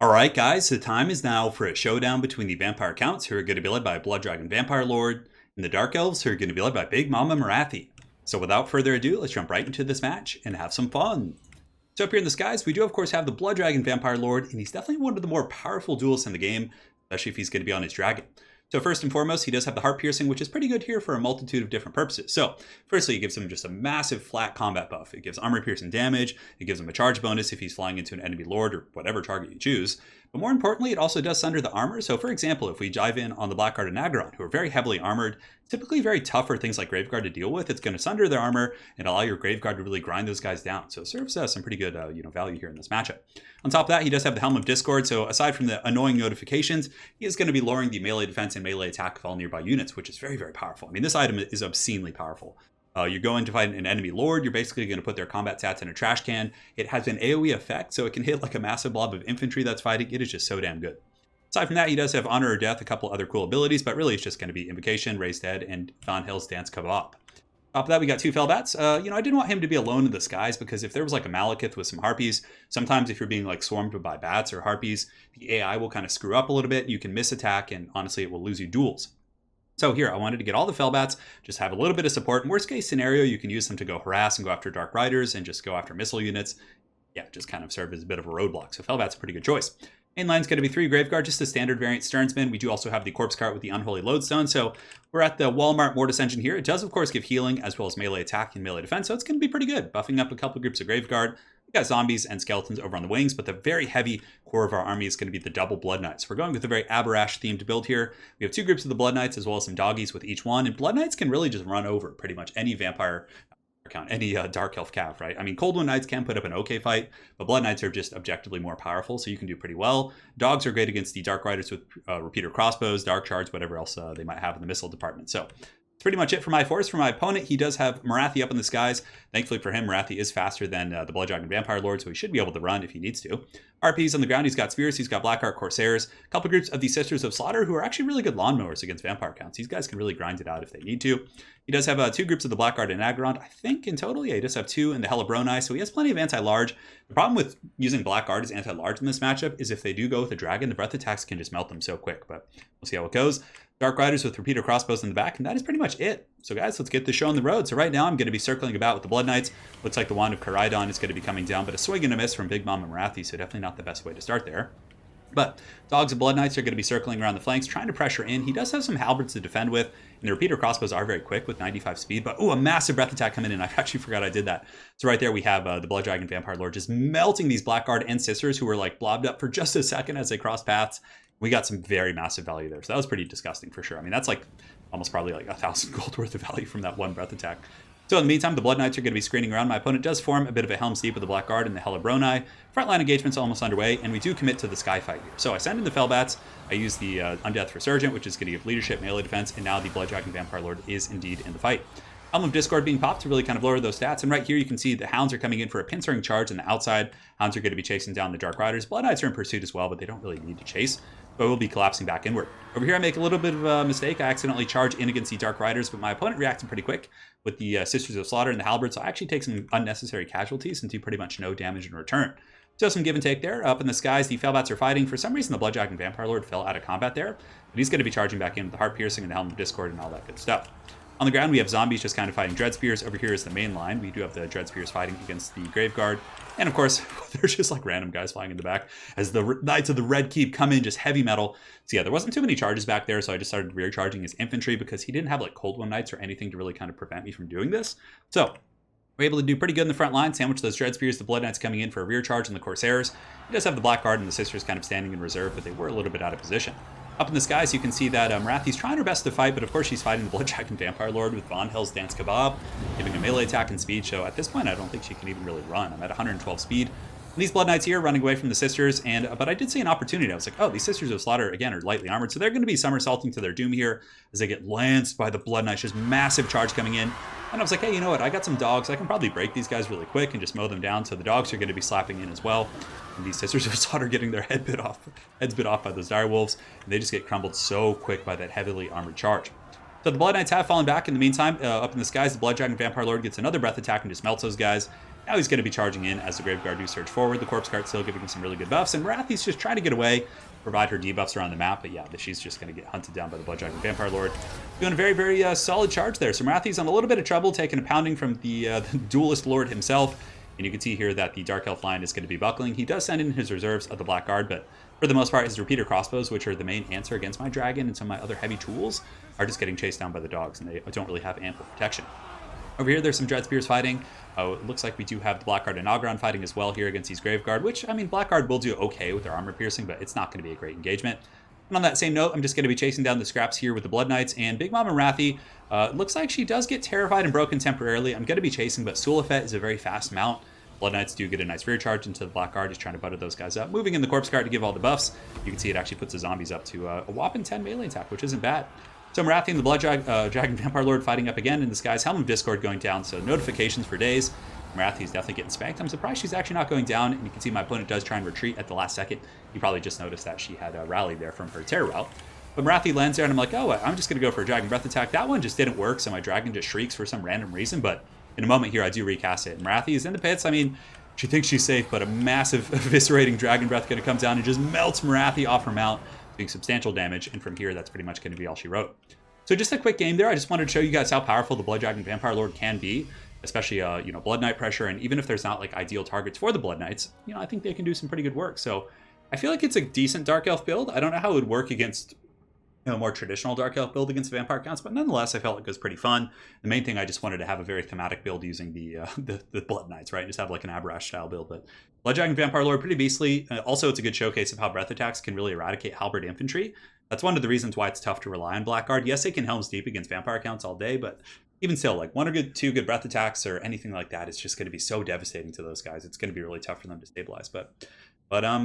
Alright guys, the time is now for a showdown between the Vampire Counts, who are going to be led by Blood Dragon Vampire Lord, and the Dark Elves, who are going to be led by Big Mama Marathi. So without further ado, let's jump right into this match and have some fun. So up here in the skies, we do of course have the Blood Dragon Vampire Lord, and he's definitely one of the more powerful duelists in the game, especially if he's going to be on his dragon. So first and foremost, he does have the heart piercing, which is pretty good here for a multitude of different purposes. So firstly, it gives him just a massive flat combat buff. It gives armor piercing damage. It gives him a charge bonus if he's flying into an enemy lord or whatever target you choose. But more importantly, it also does sunder the armor. So for example, if we dive in on the Blackguard and Nagaron, who are very heavily armored, typically very tough for things like Graveguard to deal with, it's going to sunder their armor and allow your Graveguard to really grind those guys down. So it serves some pretty good value here in this matchup. On top of that, he does have the Helm of Discord. So aside from the annoying notifications, he is going to be lowering the melee defense and melee attack of all nearby units, which is very, very powerful. I mean, this item is obscenely powerful. You're going to fight an enemy lord, you're basically going to put their combat stats in a trash can. It has an AoE effect, so it can hit like a massive blob of infantry that's fighting. It is just so damn good. Aside from that, he does have Honor or Death, a couple other cool abilities, but really it's just going to be Invocation, Raised Head, and Van Hill's Dance Kebab. Top of that, we got two Felbats. I didn't want him to be alone in the skies because if there was like a Malekith with some Harpies, sometimes if you're being like swarmed by bats or Harpies, the AI will kind of screw up a little bit. You can miss attack, and honestly, it will lose you duels. So here, I wanted to get all the Felbats, just have a little bit of support. In worst case scenario, you can use them to go harass and go after Dark Riders and just go after missile units. Yeah, just kind of serve as a bit of a roadblock. So Felbat's a pretty good choice. Mainline's going to be 3 Graveguard, just a standard variant Stearnsman. We do also have the Corpse Cart with the Unholy Lodestone. So we're at the Walmart Mortis engine here. It does, of course, give healing as well as melee attack and melee defense. So it's going to be pretty good, buffing up a couple of groups of Graveguard. We got zombies and skeletons over on the wings, but the very heavy core of our army is going to be the double Blood Knights. We're going with a very Aberash themed build here. We have 2 groups of the Blood Knights as well as some doggies with each one. And Blood Knights can really just run over pretty much any vampire count, any Dark Elf Cav, right? I mean, Cold One Knights can put up an okay fight, but Blood Knights are just objectively more powerful, so you can do pretty well. Dogs are great against the Dark Riders with repeater crossbows, Dark Shards, whatever else they might have in the missile department. So that's pretty much it for my force. For my opponent, he does have Marathi up in the skies. Thankfully for him, Marathi is faster than the Blood Dragon Vampire Lord, so he should be able to run if he needs to. RPs on the ground, he's got Spears, he's got Blackheart Corsairs, a couple groups of the Sisters of Slaughter who are actually really good lawnmowers against vampire counts. These guys can really grind it out if they need to. He does have 2 groups of the Blackguard and Nagaron, I think in total. Yeah, he does have 2 in the Helabroni, so he has plenty of anti-large. The problem with using Blackguard as anti-large in this matchup is if they do go with a dragon, the breath attacks can just melt them so quick, but we'll see how it goes. Dark Riders with repeater crossbows in the back, and that is pretty much it. So guys, let's get this show on the road. So right now I'm going to be circling about with the Blood Knights. Looks like the Wand of Karaidon is going to be coming down, but a swing and a miss from Big Mama Marathi, so definitely not the best way to start there. But Dogs and Blood Knights are going to be circling around the flanks, trying to pressure in. He does have some halberds to defend with, and the repeater crossbows are very quick with 95 speed. But, a massive breath attack coming in. I actually forgot I did that. So right there we have the Blood Dragon Vampire Lord just melting these Blackguard and Sisters who were like blobbed up for just a second as they crossed paths. We got some very massive value there. So that was pretty disgusting for sure. I mean, that's like almost probably like 1,000 gold worth of value from that one breath attack. So in the meantime, the Blood Knights are going to be screening around. My opponent does form a bit of a Helm's Deep with the Blackguard and the Helabroni. Frontline engagement's almost underway, and we do commit to the Sky Fight here. So I send in the Felbats. I use the Undeath Resurgent, which is going to give leadership, melee defense, and now the Blood Dragon Vampire Lord is indeed in the fight. Helm of Discord being popped to really kind of lower those stats. And right here you can see the Hounds are coming in for a pincering charge on the outside. Hounds are going to be chasing down the Dark Riders. Blood Knights are in pursuit as well, but they don't really need to chase. But we'll be collapsing back inward. Over here I make a little bit of a mistake. I accidentally charge in against the Dark Riders, but my opponent reacted pretty quick with the Sisters of Slaughter and the Halberd, so I actually take some unnecessary casualties and do pretty much no damage in return. So some give and take there. Up in the skies, the Felbats are fighting. For some reason, the Blood Dragon Vampire Lord fell out of combat there, but he's going to be charging back in with the Heart Piercing and the Helm of Discord and all that good stuff. On the ground, we have zombies just kind of fighting Dread Spears. Over here is the main line. We do have the Dread Spears fighting against the Graveguard. And of course, there's just like random guys flying in the back as the Knights of the Red Keep come in, just heavy metal. So yeah, there wasn't too many charges back there, so I just started rear charging his infantry because he didn't have like Cold One Knights or anything to really kind of prevent me from doing this. So we're able to do pretty good in the front line, sandwich those Dread Spears, the Blood Knights coming in for a rear charge and the Corsairs. He does have the Blackguard and the Sisters kind of standing in reserve, but they were a little bit out of position. Up in the skies, you can see that Marathi's trying her best to fight, but of course she's fighting the Blood Dragon Vampire Lord with Von Hill's Dance Kebab, giving a melee attack and speed, so at this point I don't think she can even really run. I'm at 112 speed. And these Blood Knights here running away from the Sisters, but I did see an opportunity. I was like, oh, these Sisters of Slaughter, again, are lightly armored, so they're going to be somersaulting to their doom here as they get lanced by the Blood Knights, just massive charge coming in. And I was like, hey, you know what? I got some dogs. I can probably break these guys really quick and just mow them down, so the dogs are going to be slapping in as well. And these Sisters of Slaughter getting their heads bit off by those direwolves, and they just get crumbled so quick by that heavily armored charge. So the Blood Knights have fallen back in the meantime. Up in the skies, the Blood Dragon Vampire Lord gets another breath attack and just melts those guys. Now he's going to be charging in as the Graveguard do surge forward. The Corpse Cart still giving him some really good buffs, and Marathi's just trying to get away, provide her debuffs around the map, but yeah, she's just going to get hunted down by the Blood Dragon Vampire Lord. Doing a very, very solid charge there. So Marathi's on a little bit of trouble, taking a pounding from the Duelist Lord himself, and you can see here that the Dark Elf line is going to be buckling. He does send in his reserves of the Black Guard, but for the most part, his repeater crossbows, which are the main answer against my dragon and some of my other heavy tools, are just getting chased down by the dogs, and they don't really have ample protection. Over here, there's some Dread Spears fighting. It looks like we do have the Blackguard and Ogron fighting as well here against these Graveguard, which, I mean, Blackguard will do okay with their armor piercing, but it's not going to be a great engagement. And on that same note, I'm just going to be chasing down the scraps here with the Blood Knights, and Big Mama Marathi looks like she does get terrified and broken temporarily. I'm going to be chasing, but Sulafet is a very fast mount. Blood Knights do get a nice rear charge into the Blackguard, just trying to butter those guys up. Moving in the Corpse Cart to give all the buffs. You can see it actually puts the zombies up to a whopping 10 melee attack, which isn't bad. So Marathi and the Blood Dragon Vampire Lord fighting up again in the skies. Helm of Discord going down, so notifications for days. Marathi's definitely getting spanked. I'm surprised she's actually not going down, and you can see my opponent does try and retreat at the last second. You probably just noticed that she had rallied there from her terror route. But Marathi lands there, and I'm like, oh, I'm just going to go for a Dragon Breath attack. That one just didn't work, so my dragon just shrieks for some random reason, but in a moment here, I do recast it. And Marathi is in the pits. I mean, she thinks she's safe, but a massive eviscerating Dragon Breath going to come down and just melts Marathi off her mount, doing substantial damage, and from here, that's pretty much going to be all she wrote. So just a quick game there. I just wanted to show you guys how powerful the Blood Dragon Vampire Lord can be, especially, Blood Knight pressure. And even if there's not like ideal targets for the Blood Knights, I think they can do some pretty good work. So I feel like it's a decent Dark Elf build. I don't know how it would work against a more traditional Dark Elf build against Vampire Counts, but nonetheless, I felt like it was pretty fun. The main thing, I just wanted to have a very thematic build using the Blood Knights, right? Just have like an Abrash style build, but Blood Dragon Vampire Lord, pretty beastly. Also, it's a good showcase of how breath attacks can really eradicate halberd infantry. That's one of the reasons why it's tough to rely on Blackguard. Yes, it can Helm's Deep against Vampire Counts all day, but even still, like two good breath attacks or anything like that is just going to be so devastating to those guys. It's going to be really tough for them to stabilize. But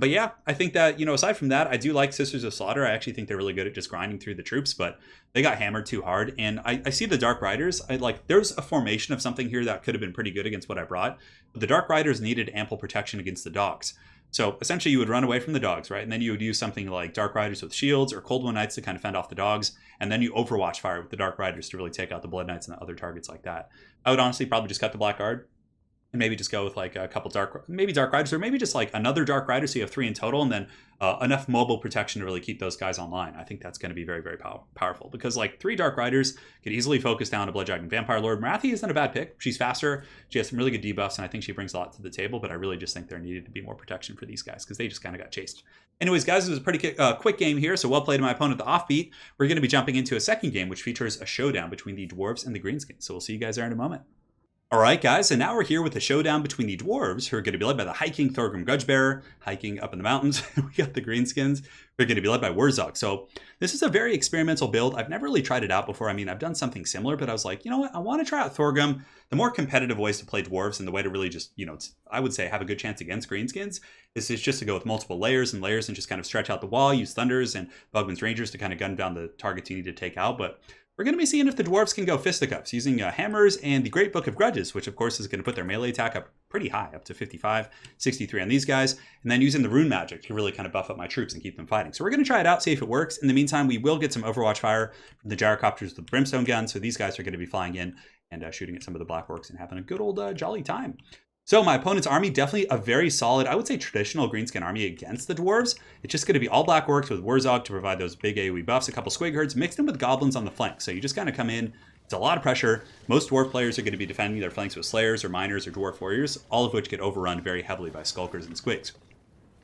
yeah, I think that, aside from that, I do like Sisters of Slaughter. I actually think they're really good at just grinding through the troops, but they got hammered too hard. And I see the Dark Riders. There's a formation of something here that could have been pretty good against what I brought, but the Dark Riders needed ample protection against the dogs. So essentially you would run away from the dogs, right? And then you would use something like Dark Riders with shields or Cold One Knights to kind of fend off the dogs. And then you Overwatch fire with the Dark Riders to really take out the Blood Knights and the other targets like that. I would honestly probably just cut the Blackguard and maybe just go with like a couple Dark Riders, or maybe just like another Dark Rider, so you have 3 in total, and then enough mobile protection to really keep those guys online. I think that's going to be very, very powerful, because like 3 Dark Riders could easily focus down a Blood Dragon Vampire Lord. Marathi isn't a bad pick. She's faster. She has some really good debuffs, and I think she brings a lot to the table, but I really just think there needed to be more protection for these guys because they just kind of got chased. Anyways, guys, it was a pretty quick game here, so well played to my opponent, the Offbeat. We're going to be jumping into a second game, which features a showdown between the Dwarves and the Greenskins, so we'll see you guys there in a moment. All right, guys, and now we're here with a showdown between the Dwarves, who are going to be led by the hiking Thorgrim Grudgebearer, hiking up in the mountains. We got the Greenskins, who are going to be led by Wurzog. So this is a very experimental build. I've never really tried it out before. I mean, I've done something similar, but I was like, you know what? I want to try out Thorgrim. The more competitive ways to play Dwarves and the way to really just, I would say have a good chance against Greenskins is just to go with multiple layers and just kind of stretch out the wall, use Thunders and Bugman's Rangers to kind of gun down the targets you need to take out. But we're going to be seeing if the Dwarves can go fisticuffs using hammers and the Great Book of Grudges, which of course is going to put their melee attack up pretty high, up to 55, 63 on these guys, and then using the rune magic to really kind of buff up my troops and keep them fighting. So we're going to try it out, see if it works. In the meantime, we will get some Overwatch fire from the gyrocopters with the brimstone gun, so these guys are going to be flying in and shooting at some of the black orcs and having a good old jolly time. So my opponent's army, definitely a very solid, I would say traditional greenskin army against the Dwarves. It's just going to be all black orcs with Wurzog to provide those big AoE buffs, a couple squig herds mixed in with goblins on the flank. So you just kind of come in, it's a lot of pressure. Most dwarf players are going to be defending their flanks with slayers or miners or dwarf warriors, all of which get overrun very heavily by skulkers and squigs.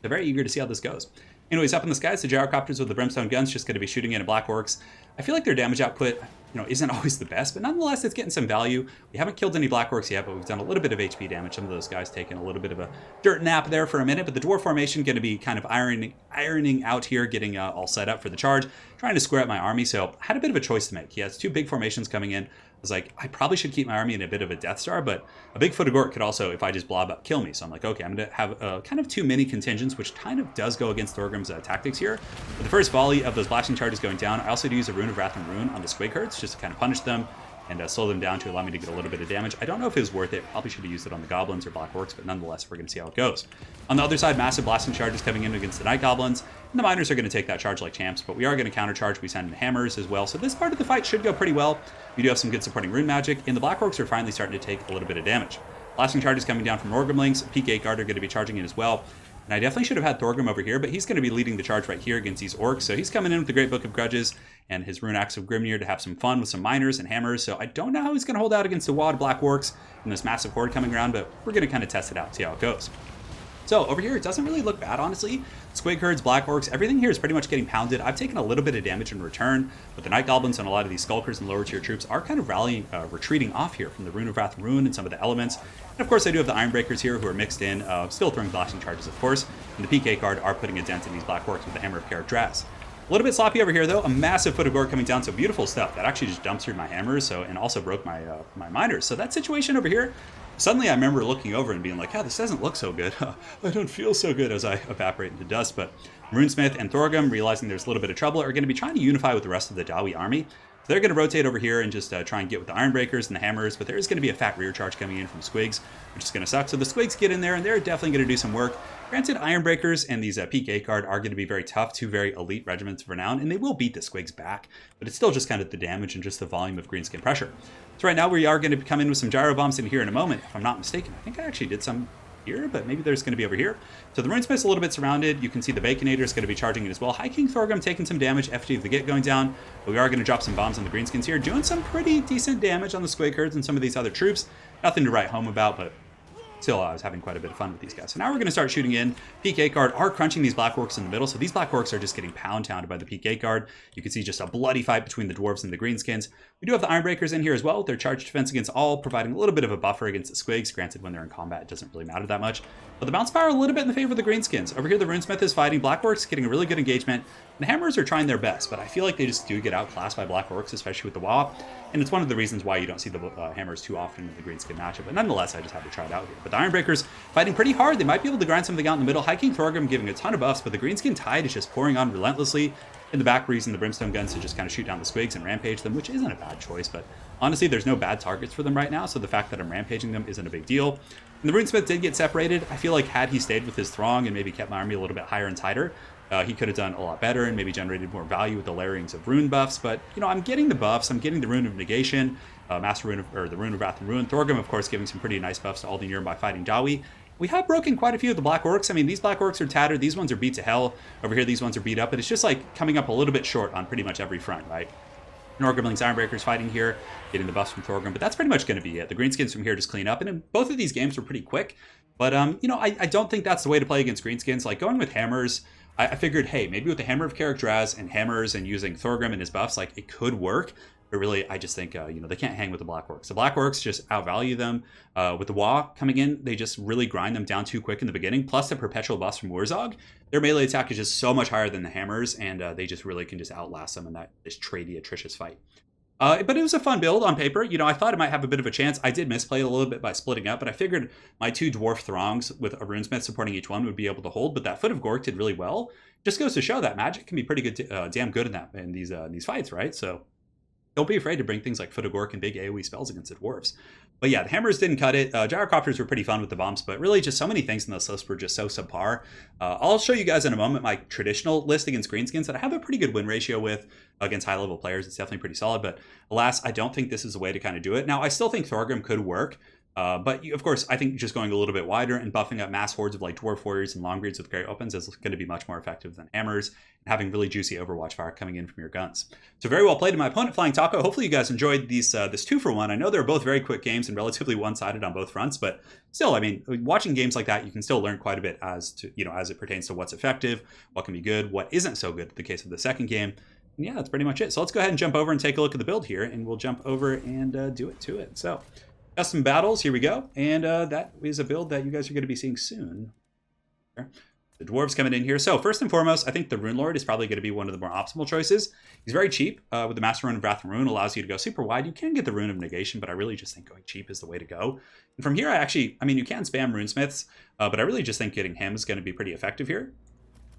They're very eager to see how this goes. Anyways, up in the skies, the gyrocopters with the brimstone guns just going to be shooting in at black orcs. I feel like their damage output, isn't always the best, but nonetheless, it's getting some value. We haven't killed any black orcs yet, but we've done a little bit of HP damage. Some of those guys taking a little bit of a dirt nap there for a minute, but the dwarf formation going to be kind of ironing out here, getting all set up for the charge, trying to square up my army. So I had a bit of a choice to make. He has 2 big formations coming in. I was like, I probably should keep my army in a bit of a Death Star, but a big-footed orc could also, if I just blob up, kill me. So I'm like, okay, I'm going to have kind of 2 mini contingents, which kind of does go against Thorgrim's tactics here. But the first volley of those blasting charges going down, I also do use a Rune of Wrath and Rune on the squig herds just to kind of punish them and slow them down to allow me to get a little bit of damage. I don't know if it was worth it. Probably should have used it on the goblins or black orcs, but nonetheless, we're going to see how it goes. On the other side, massive blasting charges coming in against the night goblins, and the miners are going to take that charge like champs, but we are going to countercharge. We send in hammers as well, so this part of the fight should go pretty well. We do have some good supporting rune magic, and the black orcs are finally starting to take a little bit of damage. Blasting charges coming down from Orgrimlings. Peak 8 Guard are going to be charging in as well. And I definitely should have had Thorgrim over here, but he's going to be leading the charge right here against these orcs. So he's coming in with the Great Book of Grudges and his Rune Axe of Grimnir to have some fun with some miners and hammers. So I don't know how he's going to hold out against a wad of black orcs and this massive horde coming around, but we're going to kind of test it out, see how it goes. So over here, it doesn't really look bad, honestly. Squig herds, black orcs, everything here is pretty much getting pounded. I've taken a little bit of damage in return, but the night goblins and a lot of these skulkers and lower tier troops are kind of retreating off here from the Rune of Wrath Rune and some of the elements. And of course, I do have the Ironbreakers here who are mixed in, still throwing blasting charges, of course. And the PK Guard are putting a dent in these black orcs with the Hammer of Karadraz. A little bit sloppy over here, though. A massive Foot of Gore coming down, so beautiful stuff. That actually just dumpstered my hammers, and also broke my my miners. So that situation over here, suddenly I remember looking over and being like, this doesn't look so good. I don't feel so good as I evaporate into dust. But Runesmith and Thorgrim, realizing there's a little bit of trouble, are going to be trying to unify with the rest of the Dawi army. So they're going to rotate over here and just try and get with the Ironbreakers and the Hammers, but there is going to be a fat rear charge coming in from Squigs, which is going to suck. So the Squigs get in there, and they're definitely going to do some work. Granted, Ironbreakers and these Peak 8 Guard are going to be very tough, two very elite regiments of renown, and they will beat the Squigs back, but it's still just kind of the damage and just the volume of greenskin pressure. So right now we are going to come in with some gyro bombs in here in a moment, if I'm not mistaken. I think I actually did some here, but maybe there's going to be over here. So the Runesmith's a little bit surrounded. You can see the Baconator is going to be charging it as well. High King Thorgrim taking some damage, FT of the Git going down, but we are going to drop some bombs on the greenskins here, doing some pretty decent damage on the Squig herds and some of these other troops. Nothing to write home about, but still, I was having quite a bit of fun with these guys. So now we're going to start shooting in. Peak 8 Guard are crunching these Black Orcs in the middle. So these Black Orcs are just getting pound-towned by the Peak 8 Guard. You can see just a bloody fight between the Dwarves and the Greenskins. We do have the Ironbreakers in here as well. They're charged defense against all, providing a little bit of a buffer against the Squigs. Granted, when they're in combat, it doesn't really matter that much. But the bounce power a little bit in the favor of the Greenskins. Over here, the Runesmith is fighting. Black Orcs getting a really good engagement. And the Hammers are trying their best, but I feel like they just do get outclassed by Black Orcs, especially with the WoW. And it's one of the reasons why you don't see the Hammers too often in the Greenskin matchup. But nonetheless, I just had to try it out here. But the Ironbreakers fighting pretty hard. They might be able to grind something out in the middle. High King Thorgrim giving a ton of buffs, but the Greenskin Tide is just pouring on relentlessly. In the back, we're using the Brimstone guns to just kind of shoot down the Squigs and rampage them, which isn't a bad choice. But honestly, there's no bad targets for them right now, so the fact that I'm rampaging them isn't a big deal. And the Runesmith did get separated. I feel like had he stayed with his Throng and maybe kept my army a little bit higher and tighter, he could have done a lot better and maybe generated more value with the layerings of rune buffs. But, you know, I'm getting the buffs. I'm getting the Rune of Negation, Master Rune, or the Rune of Wrath and Ruin. Thorgrim, of course, giving some pretty nice buffs to all the nearby fighting Dawi. We have broken quite a few of the Black Orcs. I mean, these Black Orcs are tattered. These ones are beat to hell. Over here, these ones are beat up. But it's just like coming up a little bit short on pretty much every front, right? Orgrimlings, Ironbreakers fighting here, getting the buffs from Thorgrim. But that's pretty much going to be it. The Greenskins from here just clean up. And in both of these games were pretty quick. But, you know, I don't think that's the way to play against Greenskins. Like, going with Hammers, I figured, hey, maybe with the Hammer of Karadraz and Hammers and using Thorgrim and his buffs, like, it could work. But really, I just think, you know, they can't hang with the Black Orcs. The Black Orcs just outvalue them. With the WoW coming in, they just really grind them down too quick in the beginning. Plus the perpetual buffs from Wurzog. Their melee attack is just so much higher than the Hammers, and they just really can just outlast them in this tradey, atrocious fight. But it was a fun build on paper. You know, I thought it might have a bit of a chance. I did misplay it a little bit by splitting up, but I figured my two Dwarf Throngs with a Runesmith supporting each one would be able to hold, but that Foot of Gork did really well. Just goes to show that magic can be pretty good, damn good in these fights, right? So don't be afraid to bring things like Foot of Gork and big AoE spells against the Dwarves. But yeah, the Hammers didn't cut it. Gyrocopters were pretty fun with the bombs, but really just so many things in this list were just so subpar. I'll show you guys in a moment my traditional list against Greenskins that I have a pretty good win ratio with against high-level players. It's definitely pretty solid, but alas, I don't think this is a way to kind of do it. Now, I still think Thorgrim could work, but of course, I think just going a little bit wider and buffing up mass hordes of like Dwarf Warriors and Longbeards with Great Weapons is going to be much more effective than Hammers, and having really juicy Overwatch fire coming in from your guns. So very well played to my opponent, Flying Taco. Hopefully you guys enjoyed this 2-for-1. I know they're both very quick games and relatively one-sided on both fronts, but still, I mean, watching games like that, you can still learn quite a bit as to, you know, as it pertains to what's effective, what can be good, what isn't so good in the case of the second game. And yeah, that's pretty much it. So let's go ahead and jump over and take a look at the build here, and we'll jump over and do it to it. So custom battles, here we go. And that is a build that you guys are going to be seeing soon. The Dwarves coming in here. So first and foremost, I think the Rune Lord is probably going to be one of the more optimal choices. He's very cheap. With the Master Rune of Wrath and Ruin, allows you to go super wide. You can get the Rune of Negation, but I really just think going cheap is the way to go. And from here, I mean, you can spam Runesmiths, but I really just think getting him is going to be pretty effective here.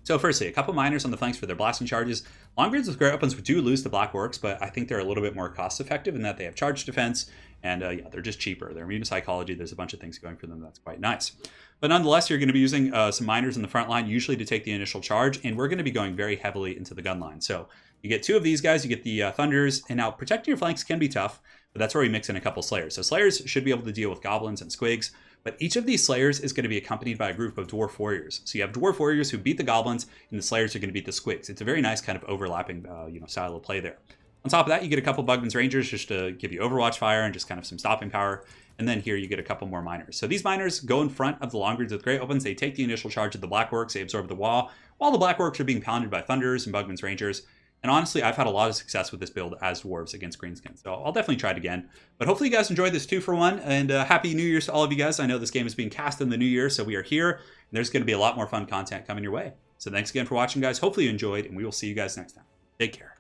So firstly, a couple miners on the flanks for their blasting charges. Longbeards with Great Weapons do lose the Black Orcs, but I think they're a little bit more cost effective in that they have charge defense, and yeah, they're just cheaper. They're immune to psychology. There's a bunch of things going for them that's quite nice. But nonetheless, you're going to be using some miners in the front line, usually to take the initial charge, and we're going to be going very heavily into the gun line. So you get two of these guys, you get the Thunders, and now protecting your flanks can be tough, but that's where we mix in a couple Slayers. So Slayers should be able to deal with Goblins and Squigs, But each of these Slayers is going to be accompanied by a group of Dwarf Warriors. So you have Dwarf Warriors who beat the Goblins, and the Slayers are going to beat the Squigs. It's a very nice kind of overlapping style of play there. On top of that, you get a couple Bugman's Rangers just to give you Overwatch fire and just kind of some stopping power. And then here you get a couple more Miners. So these Miners go in front of the Long Greens with Great Opens. They take the initial charge of the Black Orcs. They absorb the wall, while the Black Orcs are being pounded by Thunders and Bugman's Rangers. And honestly, I've had a lot of success with this build as Dwarves against Greenskins. So I'll definitely try it again. But hopefully you guys enjoyed this 2-for-1. And Happy New Year's to all of you guys. I know this game is being cast in the new year, so we are here. And there's going to be a lot more fun content coming your way. So thanks again for watching, guys. Hopefully you enjoyed, and we will see you guys next time. Take care.